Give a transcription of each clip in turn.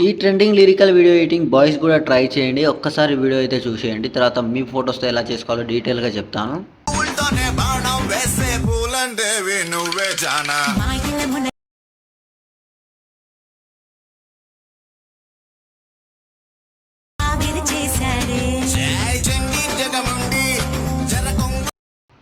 ఈ trending lyrical video editing boys కూడా try చేయండి. ఒక్కసారి వీడియో అయితే చూసేయండి. తర్వాత మీ ఫోటోస్‌తో ఎలా చేసుకోవాలో డీటెయిల్‌గా చెప్తాను. పూలతోనే బాణం వేసే పూలంటేవి నువ్వే జానా జై జంగి జగముండి జరగొంగ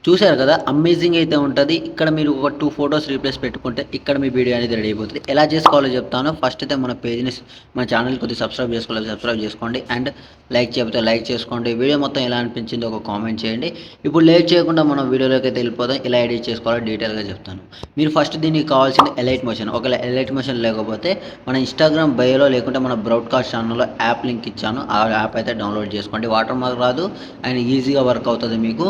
చూశారు కదా! అమేజింగ్ అయితే ఉంటది. ఇక్కడ మీరు ఒక 2 ఫోటోస్ రీప్లేస్ పెట్టుకుంటే ఇక్కడ మీ వీడియో అనేది రెడీ అయిపోతది. ఎలా చేసుకోవాలో చెప్తాను. ఫస్ట్ అయితే మన పేజ్‌ని మన ఛానెల్ కొద్దిగా సబ్స్క్రైబ్ చేసుకోలేదు సబ్స్క్రైబ్ చేసుకోండి. అండ్ లైక్ చేయకపోతే లైక్ చేసుకోండి. వీడియో మొత్తం ఎలా అనిపించిందో ఒక కామెంట్ చేయండి. ఇప్పుడు లేట్ చేయకుండా మనం వీడియోలోకి అయితే వెళ్ళిపోదాం. ఎలా ఎడిట్ చేసుకోవాలో డీటెయిల్‌గా చెప్తాను. మీరు ఫస్ట్ దీనికి కావాల్సింది ఎలైట్ మోషన్. ఒకవేళ ఎలైట్ మోషన్ లేకపోతే మన ఇన్‌స్టాగ్రామ్ బయోలో లేకుంటే మన బ్రాడ్‌కాస్ట్ ఛానెల్‌లో యాప్ లింక్ ఇచ్చాను. ఆ యాప్ అయితే డౌన్‌లోడ్ చేసుకోండి. వాటర్ మార్క్ రాదు అండ్ ఈజీగా వర్క్ అవుతది మీకు.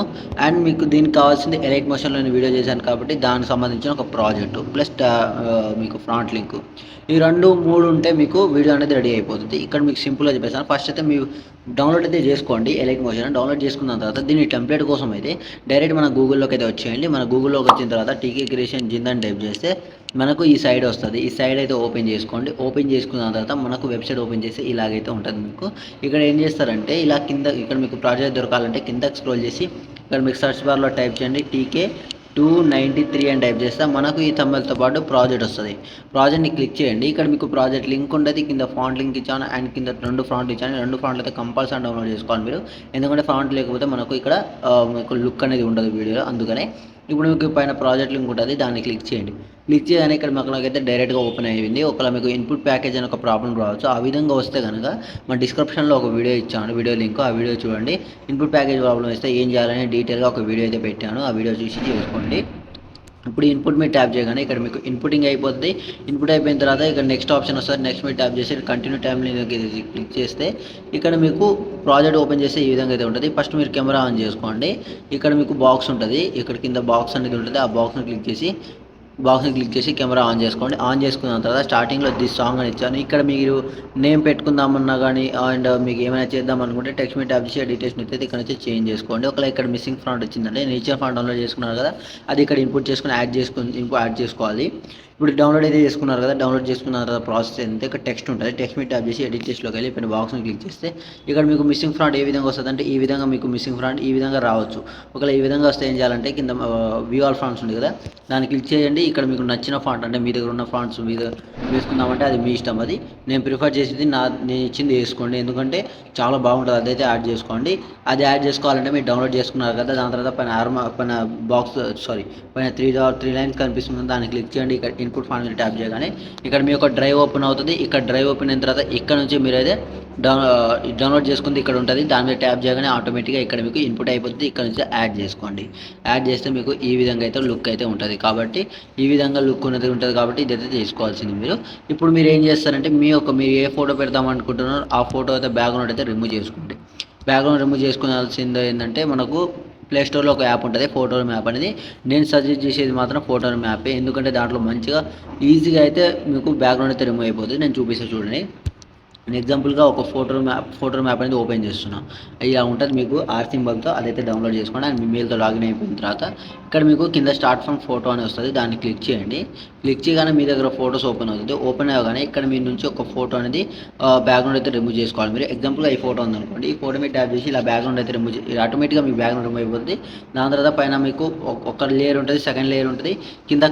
అండ్ మీకు దీనికి కావాల్సింది ఎలైట్ మోషన్‌లో నేను వీడియో చేశాను కాబట్టి దానికి సంబంధించిన ఒక ప్రాజెక్ట్ ప్లస్ మీకు ఫ్రంట్ లింక్ ఈ 2, 3 ఉంటే మీకు వీడియో అనేది రెడీ అయిపోతుంది. ఇక్కడ మీకు సింపుల్‌గా చెప్పేసాను. ఫస్ట్ అయితే మీరు డౌన్లోడ్ అయితే చేసుకోండి ఎలైట్ మోషన్. డౌన్లోడ్ చేసుకున్న తర్వాత దీని టెంప్లేట్ కోసం అయితే డైరెక్ట్ మన గూగుల్‌లోకి అయితే వచ్చేయండి. మన గూగుల్‌లోకి వచ్చిన తర్వాత టీకే క్రియేషన్ జింద్ అని టైప్ చేస్తే మనకు ఈ సైడ్ వస్తది. ఈ సైడ్ అయితే ఓపెన్ చేసుకోండి. ఓపెన్ చేసుకున్న తర్వాత మనకు వెబ్‌సైట్ ఓపెన్ చేసి ఇలాగైతే ఉంటది మీకు. ఇక్కడ ఏం చేస్తారంటే ఇలా కింద ఇక్కడ మీకు ప్రాజెక్ట్ దొరకాలంటే కిందకి స్క్రోల్ చేసి ఇక్కడ మీకు సెర్చ్ బార్‌లో టైప్ చేయండి టీకే 293 అని టైప్ చేస్తే మనకు ఈ థంబ్‌నెయిల్‌తో పాటు ప్రాజెక్ట్ వస్తది. ప్రాజెక్ట్‌ని క్లిక్ చేయండి. ఇక్కడ మీకు ప్రాజెక్ట్ లింక్ ఉంటది. కింద ఫాంట్ లింక్ ఇచ్చాను అండ్ కింద 2 ఫాంట్లు ఇచ్చాను. 2 ఫాంట్లు అయితే కంపల్సరీ డౌన్లోడ్ చేసుకోవాలి మీరు. ఎందుకంటే ఫాంట్ లేకపోతే మనకు ఇక్కడ మీకు లుక్ అనేది ఉండదు వీడియోలో అందుకనే. ఇప్పుడు మీకు పైన ప్రాజెక్ట్ లింక్ ఉంటది. దాన్ని క్లిక్ చేయండి. క్లిక్ చేయగానే ఇక్కడ మనకైతే డైరెక్ట్‌గా ఓపెన్ అయ్యింది. ఒకవేళ మీకు ఇన్‌పుట్ ప్యాకేజ్ అని ఒక ప్రాబ్లమ్ రావచ్చు. ఆ విధంగా వస్తే గనుక మన డిస్క్రిప్షన్‌లో ఒక వీడియో ఇచ్చాను. వీడియో లింక్ ఆ వీడియో చూడండి. ఇన్‌పుట్ ప్యాకేజ్ ప్రాబ్లమ్ వస్తే ఏం చేయాలని డీటెయిల్‌గా ఒక వీడియో అయితే పెట్టాను. ఆ వీడియో చూసి చేసుకోండి. ఇప్పుడు ఇన్పుట్ మీద ట్యాప్ చేయగానే ఇక్కడ మీకు ఇన్పుటింగ్ అయిపోద్ది. ఇన్పుట్ అయిపోయిన తర్వాత ఇక్కడ నెక్స్ట్ ఆప్షన్ వస్తది. నెక్స్ట్ మీద ట్యాప్ చేసి కంటిన్యూ టైమ్‌లైన్‌లోకి క్లిక్ చేస్తే ఇక్కడ మీకు ప్రాజెక్ట్ ఓపెన్ చేస్తే ఈ విధంగా అయితే ఉంటది. ఫస్ట్ మీరు కెమెరా ఆన్ చేసుకోండి. ఇక్కడ మీకు బాక్స్ ఉంటది. ఇక్కడ కింద బాక్స్ అనేది ఉంటది. ఆ బాక్స్‌ని క్లిక్ చేసి కెమెరా ఆన్ చేసుకోండి. ఆన్ చేసుకున్న తర్వాత స్టార్టింగ్‌లో దిస్ సాంగ్ అని ఇచ్చాను. ఇక్కడ మీరు నేమ్ పెట్టుకుందామన్నా గానీ అండ్ మీకు ఏమైనా చేద్దాం అనుకుంటే టెక్స్ట్ మీద ట్యాప్ చేసి ఎడిటేషన్ అయితే ఇక్కడ నుంచి చేంజ్ చేసుకోండి. ఒకవేళ ఇక్కడ మిస్సింగ్ ఫాంట్ వచ్చిందంటే నేను ఇచ్చిన ఫాంట్ డౌన్లోడ్ చేసుకున్నారు కదా అది ఇక్కడ ఇన్పుట్ చేసుకొని యాడ్ చేసుకోవాలి. ఇప్పుడు డౌన్లోడ్ అయితే చేసుకున్నారు కదా డౌన్లోడ్ చేసుకున్న తర్వాత ప్రాసెస్ ఏంటంటే ఇక్కడ టెక్స్ట్ ఉంటుంది. టెక్స్ట్ మీద ట్యాప్ చేసి ఎడిటేషన్‌లోకి వెళ్ళి ఇక్కడ బాక్స్‌ని క్లిక్ చేస్తే ఇక్కడ మీకు మిస్సింగ్ ఫాంట్ ఏ విధంగా వస్తదంటే ఈ విధంగా మీకు మిస్సింగ్ ఫాంట్ ఈ విధంగా రావచ్చు. ఒకవేళ ఈ విధంగా వస్తే ఏం చేయాలంటే కింద వ్యూ ఆల్ ఫాంట్స్ ఉంది కదా దాన్ని క్లిక్ చేయండి. ఇక్కడ మీకు నచ్చిన ఫాంట్ అంటే మీ దగ్గర ఉన్న ఫాంట్స్ మీద వేసుకుందామంటే అది మీ ఇష్టం. అది నేను ప్రిఫర్ చేసేది నేను ఇచ్చింది వేసుకోండి. ఎందుకంటే చాలా బాగుంటుంది. అదైతే యాడ్ చేసుకోండి. అది యాడ్ చేసుకోవాలంటే మీరు డౌన్లోడ్ చేసుకున్నారు కదా దాని తర్వాత పైన బాక్స్ పైన 3 లైన్స్ కనిపిస్తుంది దాన్ని క్లిక్ చేయండి. ఇక్కడ ఇన్పుట్ ఫాంట్ మీద ట్యాప్ చేయగానే ఇక్కడ మీ యొక్క డ్రైవ్ ఓపెన్ అవుతుంది. ఇక్కడ డ్రైవ్ ఓపెన్ అయిన తర్వాత ఇక్కడ నుంచి మీరైతే డౌన్లోడ్ చేసుకుంది ఇక్కడ ఉంటుంది. దాని మీద ట్యాప్ చేయగానే ఆటోమేటిక్‌గా ఇక్కడ మీకు ఇన్పుట్ అయిపోతుంది. ఇక్కడ నుంచి యాడ్ చేసుకోండి. యాడ్ చేస్తే మీకు ఈ విధంగా అయితే లుక్ అయితే ఉంటుంది. కాబట్టి ఈ విధంగా లుక్ ఉన్నది ఉంటుంది కాబట్టి ఇదైతే చేసుకోవాల్సింది మీరు. ఇప్పుడు మీరు ఏం చేస్తారంటే మీరు ఏ ఫోటో పెడదాం అనుకుంటున్నారో ఆ ఫోటో అయితే బ్యాక్‌గ్రౌండ్ అయితే రిమూవ్ చేసుకోండి. బ్యాక్‌గ్రౌండ్ రిమూవ్ చేసుకోవాల్సింది ఏంటంటే మనకు ప్లే స్టోర్‌లో ఒక యాప్ ఉంటుంది ఫోటో మ్యాప్ అనేది. నేను సజెస్ట్ చేసేది మాత్రం ఫోటో మ్యాపే. ఎందుకంటే దాంట్లో మంచిగా ఈజీగా అయితే మీకు బ్యాక్‌గ్రౌండ్ అయితే రిమూవ్ అయిపోతుంది. నేను చూపిస్తా చూడండి. నేను ఎగ్జాంపుల్‌గా ఒక ఫోటో మ్యాప్ అనేది ఓపెన్ చేస్తున్నా. ఇలా ఉంటది మీకు ఆర్ సింబల్‌తో అదైతే డౌన్లోడ్ చేసుకోండి. అండ్ మీ మెయిల్‌తో లాగిన్ అయిపోయిన తర్వాత ఇక్కడ మీకు కింద స్టార్ట్ ఫ్రమ్ ఫోటో అని వస్తది. దాన్ని క్లిక్ చేయండి. క్లిక్ చేయగానే మీ దగ్గర ఫోటోస్ ఓపెన్ అవుతుంది. ఓపెన్ అవ్వగానే ఇక్కడ మీ నుంచి ఒక ఫోటో అనేది బ్యాక్‌గ్రౌండ్ అయితే రిమూవ్ చేసుకోవాలి మీరు. ఎగ్జాంపుల్‌గా ఈ ఫోటో ఉందనుకోండి. ఈ ఫోటో మీద ట్యాప్ చేసి ఇలా బ్యాక్‌గ్రౌండ్ అయితే ఆటోమేటిక్‌గా మీ బ్యాక్‌గ్రౌండ్ రిమూవ్ అయిపోద్ది. దాని తర్వాత పైన మీకు ఒక లేయర్ ఉంటది. సెకండ్ లేయర్ ఉంటది. కింద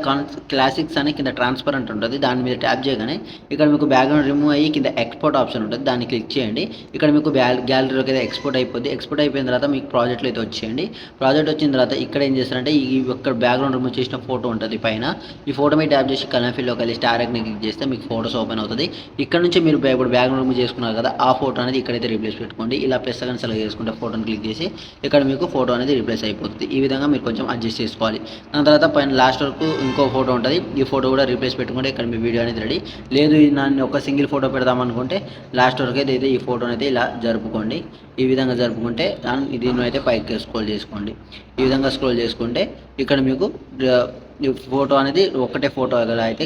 క్లాసిక్స్ అని కింద ట్రాన్స్పరెంట్ ఉంటది. దాని మీద ట్యాప్ చేయగానే ఇక్కడ మీకు బ్యాక్‌గ్రౌండ్ రిమూవ్ అయ్యి కింద ఎక్స్‌పోర్ట్ ఆప్షన్ ఉంటుంది. దాన్ని క్లిక్ చేయండి. ఇక్కడ మీకు గ్యాలరీలోకి అయితే ఎక్స్‌పోర్ట్ అయిపోద్ది. ఎక్స్‌పోర్ట్ అయిపోయిన తర్వాత మీకు ప్రాజెక్ట్‌లో అయితే వచ్చేయండి. ప్రాజెక్ట్ వచ్చిన తర్వాత ఇక్కడ ఏం చేస్తారంటే ఇక్కడ బ్యాక్‌గ్రౌండ్ రిమూవ్ చేసిన ఫోటో ఉంటుంది పైన. ఈ ఫోటో మీద ట్యాప్ చేసి కలర్ ఫిల్‌లోకి వెళ్ళి స్టార్ ఐకాన్ క్లిక్ చేస్తే మీకు ఫోటోస్ ఓపెన్ అవుతది. ఇక్కడ నుంచి మీరు ఇప్పుడు బ్యాక్‌గ్రౌండ్ రిమూవ్ చేసుకున్నారు కదా ఆ ఫోటో అనేది ఇక్కడైతే రీప్లేస్ పెట్టుకోండి. ఇలా ప్లస్ సెకండ్ సెలెక్ట్ చేసుకుంటే ఫోటోని క్లిక్ చేసి ఇక్కడ మీకు ఫోటో అనేది రీప్లేస్ అయిపోతుంది. ఈ విధంగా మీరు కొంచెం అడ్జస్ట్ చేసుకోవాలి. దాని తర్వాత పైన లాస్ట్ వరకు ఇంకో ఫోటో ఉంటుంది. ఈ ఫోటో కూడా రీప్లేస్ పెట్టుకుంటే ఇక్కడ మీ వీడియో అనేది రెడీ. లేదు నన్ను ఒక సింగిల్ ఫోటో పెడదాం అనుకుంటే లాస్ట్ వరకు అయితే ఈ ఫోటోని అయితే ఇలా జరుపుకోండి. ఈ విధంగా జరుపుకుంటే దీన్ని అయితే పైకి స్క్రోల్ చేసుకోండి. ఈ విధంగా స్క్రోల్ చేసుకుంటే ఇక్కడ మీకు ఈ ఫోటో అనేది ఒకటే ఫోటో అయితే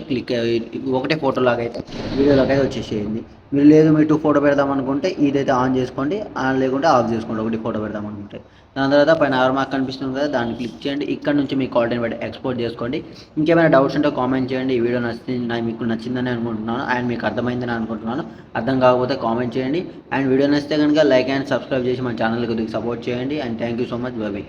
ఒకటే ఫోటో లాగా అయితే వీడియోలోకి అయితే వచ్చేసేయండి. మీరు లేదు మీరు 2 ఫోటో పెడదాం అనుకుంటే ఇదైతే ఆన్ చేసుకోండి, లేకుంటే ఆఫ్ చేసుకోండి ఒకటి ఫోటో పెడదాం అనుకుంటే. దాని తర్వాత పైన ఆరో మార్క్ కనిపిస్తుంది కదా, దాన్ని క్లిక్ చేయండి. ఇక్కడ నుంచి మీ క్వాలిటీని బట్టి ఎక్స్పోర్ట్ చేసుకోండి. ఇంకేమైనా డౌట్స్ ఉంటే కామెంట్ చేయండి. ఈ వీడియో మీకు నచ్చిందని అనుకుంటున్నాను అండ్ మీకు అర్థమైందని అనుకుంటున్నాను. అర్థం కాకపోతే కామెంట్ చేయండి అండ్ వీడియో నచ్చితే కనుక లైక్ అండ్ సబ్స్క్రైబ్ చేసి మన ఛానల్కి కొద్దిగా సపోర్ట్ చేయండి and thank you so much. By by.